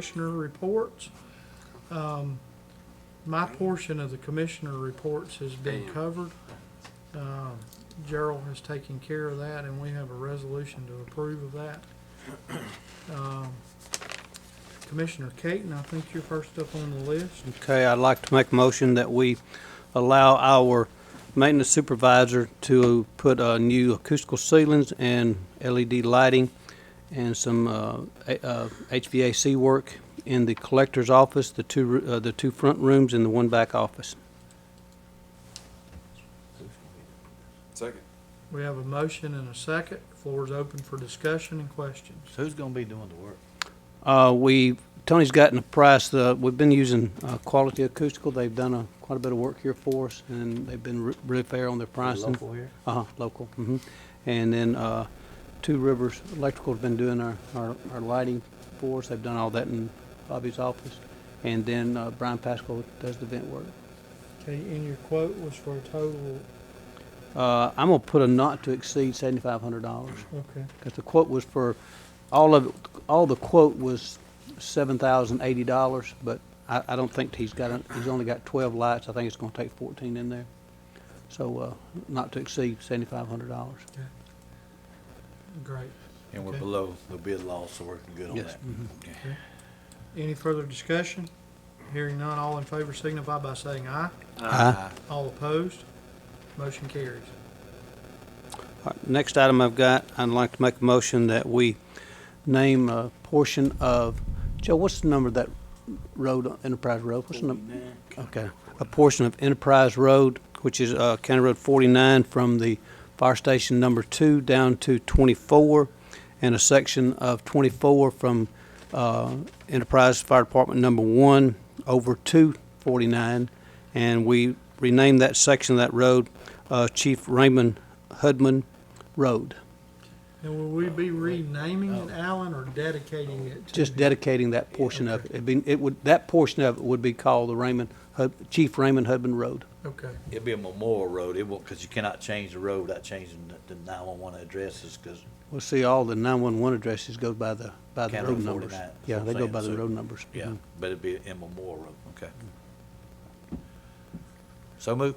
Commissioner reports. My portion of the commissioner reports has been covered. Gerald has taken care of that, and we have a resolution to approve of that. Commissioner Caton, I think you're first up on the list. Okay, I'd like to make a motion that we allow our maintenance supervisor to put new acoustical ceilings and LED lighting and some HVAC work in the collector's office, the two front rooms, and the one back office. Second. We have a motion and a second. Floor is open for discussion and questions. So who's gonna be doing the work? Tony's gotten a price. We've been using Quality Acoustical. They've done quite a bit of work here for us, and they've been really fair on their pricing. Local here? Local. And then Two Rivers Electrical has been doing our lighting for us. They've done all that in Bobby's office. And then Brian Pascal does the vent work. Okay, and your quote was for a total, I'm gonna put a not to exceed $7,500 okay. because the quote was for all of it. All the quote was $7,080, but I don't think he's only got 12 lights. I think it's gonna take 14 in there. So not to exceed $7,500. Great. And we're Okay. below the bid law, so we're good on Yes. that. Okay. Any further discussion? Hearing none, all in favor signify by saying aye. Aye. All opposed? Motion carries. Next item I've got, I'd like to make a motion that we name a portion of, Joe, what's the number of that road, Enterprise Road? What's the number? Okay, a portion of Enterprise Road, which is County Road 49 from the fire station number 2 down to 24, and a section of 24 from Enterprise Fire Department number 1 over to 49, and we renamed that section of that road Chief Raymond Hudman Road. And will we be renaming it, Alan, or dedicating it to? Just dedicating that portion of it. That portion of it would be called the Chief Raymond Hudman Road. Okay, It'll be a memorial road. It won't, because you cannot change the road without changing the 911 addresses, because We'll see all the 911 addresses go by the County road Road numbers. 49, Yeah, that's they what go I'm by the saying. road numbers. yeah, Mhm. but it'd be a memorial road. Okay. So move.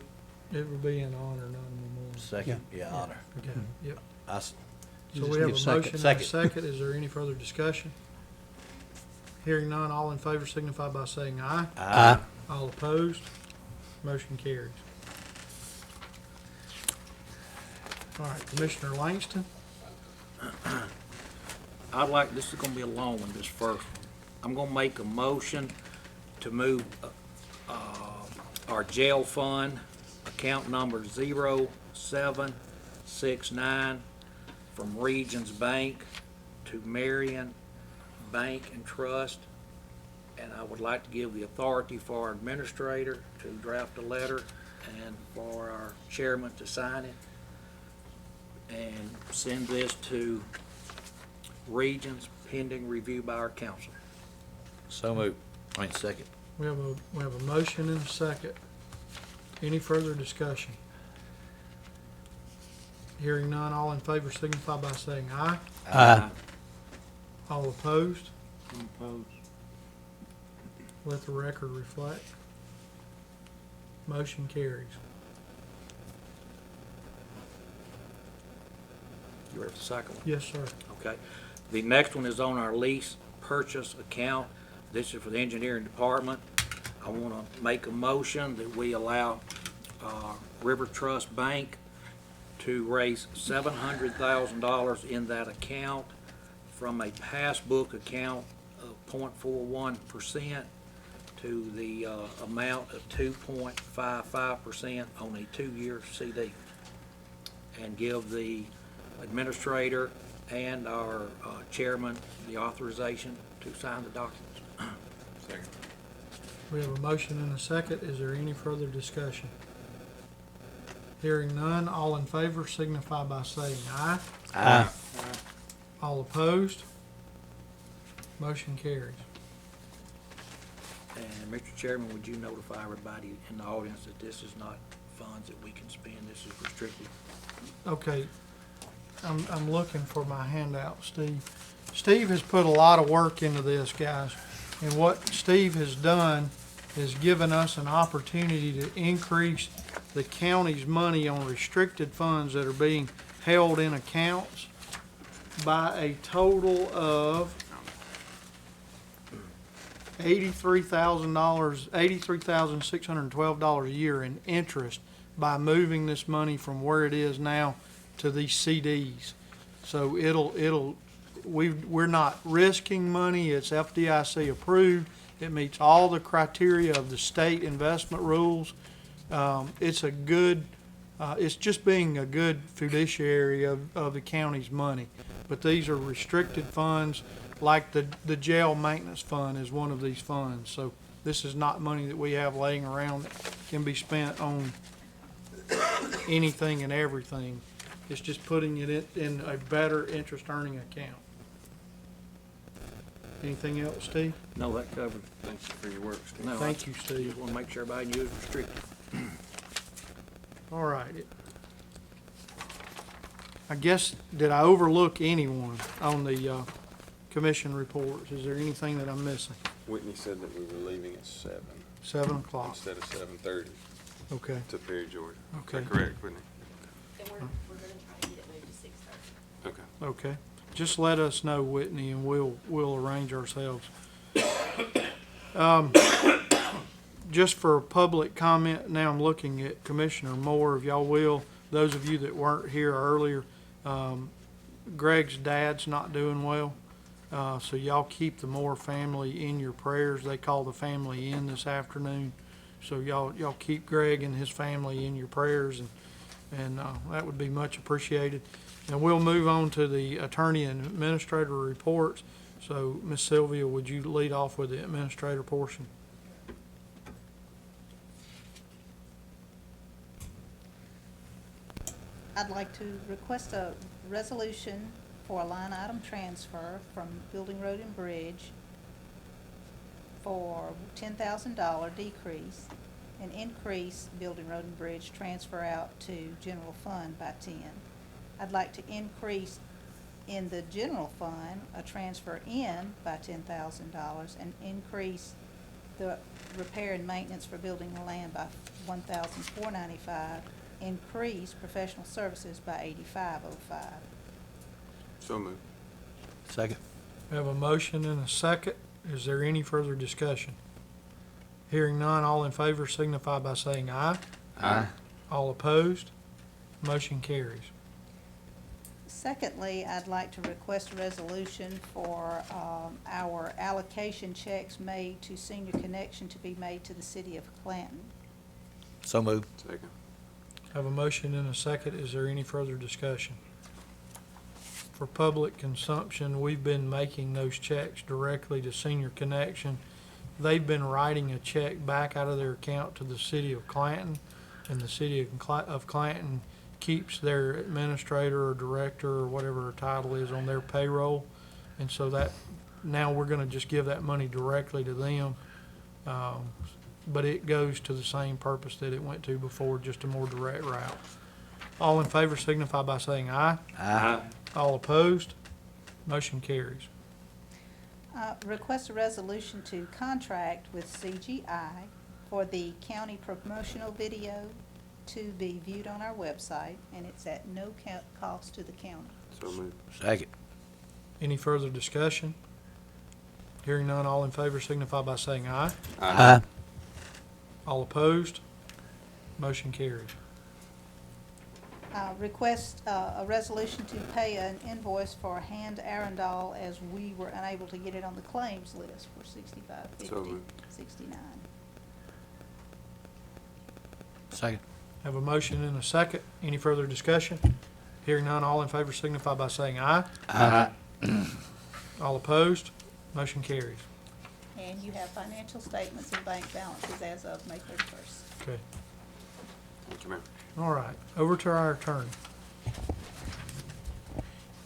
it will be in honor, not a memorial. Second. Yeah, honor. Okay, yep. I s- You So just we have need a a second. motion and a Second. second. Is there any further discussion? Hearing none, all in favor signify by saying aye. Aye. All opposed? Motion carries. All right, Commissioner Langston? I'd like, this is gonna be a long one, this first one. I'm gonna make a motion to move, our jail fund, account number 0769 from Regions Bank to Marion Bank and Trust. And I would like to give the authority for our administrator to draft a letter and for our chairman to sign it. And send this to Regions pending review by our council. So move. Second. We have a motion and a second. Any further discussion? Hearing none, all in favor signify by saying aye. Aye. All opposed? I'm opposed. Let the record reflect. Motion carries. You ready for the second one? Yes, sir. Okay. The next one is on our lease purchase account. This is for the engineering department. I want to make a motion that we allow River Trust Bank to raise $700,000 in that account from a passbook account of 0.41% to the amount of 2.55% on a 2-year CD, and give the administrator and our chairman the authorization to sign the documents. Second. We have a motion and a second. Is there any further discussion? Hearing none, all in favor signify by saying aye. Aye. All opposed? Motion carries. And Mr. Chairman, would you notify everybody in the audience that this is not funds that we can spend, this is restricted? Okay, I'm looking for my handout, Steve. Steve has put a lot of work into this, guys. And what Steve has done is given us an opportunity to increase the county's money on restricted funds that are being held in accounts by a total of $83,612 a year in interest by moving this money from where it is now to these CDs. So we're not risking money. It's FDIC approved. It meets all the criteria of the state investment rules. It's just being a good fiduciary of the county's money. But these are restricted funds, like the jail maintenance fund is one of these funds. So this is not money that we have laying around that can be spent on anything and everything. It's just putting it in a better interest earning account. Anything else, Steve? No, that covered. Thank you for your work, Steve. No, Thank you, I Steve. just want to make sure everybody knew it was restricted. All right. I guess, did I overlook anyone on the commission reports? Is there anything that I'm missing? Whitney said that we were leaving at 7 7 o'clock. instead of 7:30 Okay. to Perry, Georgia. Is Okay. that correct, Whitney? And we're gonna try to get it moved to 6:30. Okay. Okay. Just let us know, Whitney, and we'll arrange ourselves. Just for public comment, now I'm looking at Commissioner Moore, if y'all will. Those of you that weren't here earlier, Greg's dad's not doing well. So y'all keep the Moore family in your prayers. They call the family in this afternoon. So y'all keep Greg and his family in your prayers, and that would be much appreciated. And we'll move on to the attorney and administrator reports. So, Ms. Sylvia, would you lead off with the administrator portion? I'd like to request a resolution for a line item transfer from Building, Road and Bridge for $10,000 decrease, and increase Building, Road and Bridge transfer out to general fund by 10. I'd like to increase in the general fund a transfer in by $10,000 and increase the repair and maintenance for building and land by $1,495. Increase professional services by $8505. So moved. Second. We have a motion and a second. Is there any further discussion? Hearing none, all in favor signify by saying aye. Aye. All opposed? Motion carries. Secondly, I'd like to request a resolution for our allocation checks made to Senior Connection to be made to the city of Clanton. So moved. Second. Have a motion and a second. Is there any further discussion? For public consumption, we've been making those checks directly to Senior Connection. They've been writing a check back out of their account to the city of Clanton, and the city of Clanton keeps their administrator or director or whatever her title is on their payroll. And so that, now we're gonna just give that money directly to them. But it goes to the same purpose that it went to before, just a more direct route. All in favor signify by saying aye. Aye. All opposed? Motion carries. Request a resolution to contract with CGI for the county promotional video to be viewed on our website, and it's at no cost to the county. So moved. Second. Any further discussion? Hearing none, all in favor signify by saying aye. Aye. All opposed? Motion carries. Request a resolution to pay an invoice for Hand Arundel, as we were unable to get it on the claims list for So $65.50, moved. $69. Second. Have a motion and a second. Any further discussion? Hearing none, all in favor signify by saying aye. Aye. All opposed? Motion carries. And you have financial statements and bank balances as of May 31st. Okay. Thank you, ma'am. All right, over to our attorney.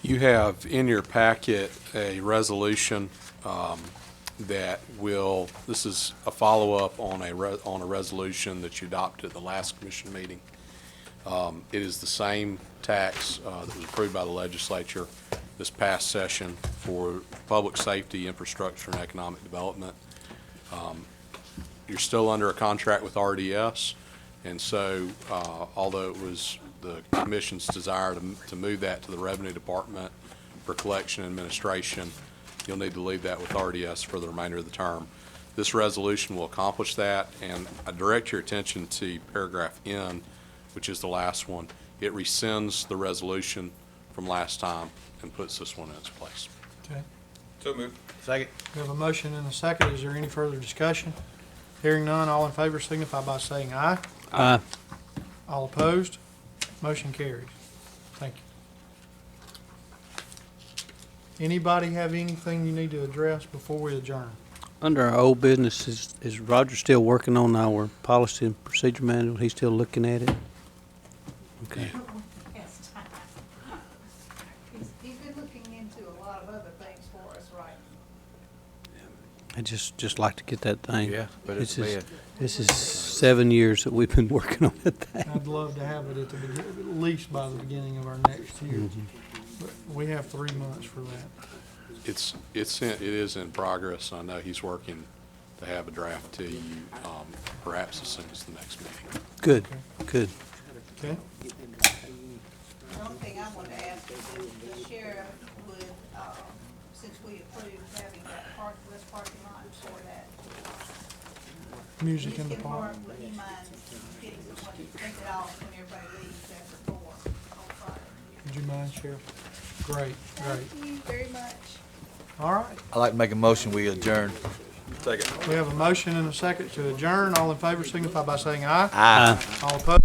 You have in your packet a resolution that will, this is a follow-up on a resolution that you adopted at the last commission meeting. It is the same tax that was approved by the legislature this past session for public safety, infrastructure, and economic development. You're still under a contract with RDS, and so although it was the commission's desire to move that to the Revenue Department for collection and administration, you'll need to leave that with RDS for the remainder of the term. This resolution will accomplish that, and I direct your attention to paragraph N, which is the last one. It rescinds the resolution from last time and puts this one in its place. Okay. So moved. Second. We have a motion and a second. Is there any further discussion? Hearing none, all in favor signify by saying aye. Aye. All opposed? Motion carries. Thank you. Anybody have anything you need to address before we adjourn? Under our old business, is Roger still working on our policy and procedure manual? He's still looking at it? Okay. Yes. He's been looking into a lot of other things for us, right? I just like to get that thing. Yeah, but it's This is 7 years that we've been working on that thing. I'd love to have it at least by the beginning of our next year. But we have 3 months for that. It is in progress. I know he's working to have a draft to you, perhaps as soon as the next meeting. Good, good. Okay? The only thing I want to ask is if the sheriff would, since we approved having that less parking lot for that. Music in the park. Would you mind getting someone to take it off when everybody leaves after 4 on Friday? Would you mind, Sheriff? Great, great. Thank you very much. All right. I'd like to make a motion, we adjourn. Second. We have a motion and a second to adjourn. All in favor signify by saying aye. Aye. All opposed?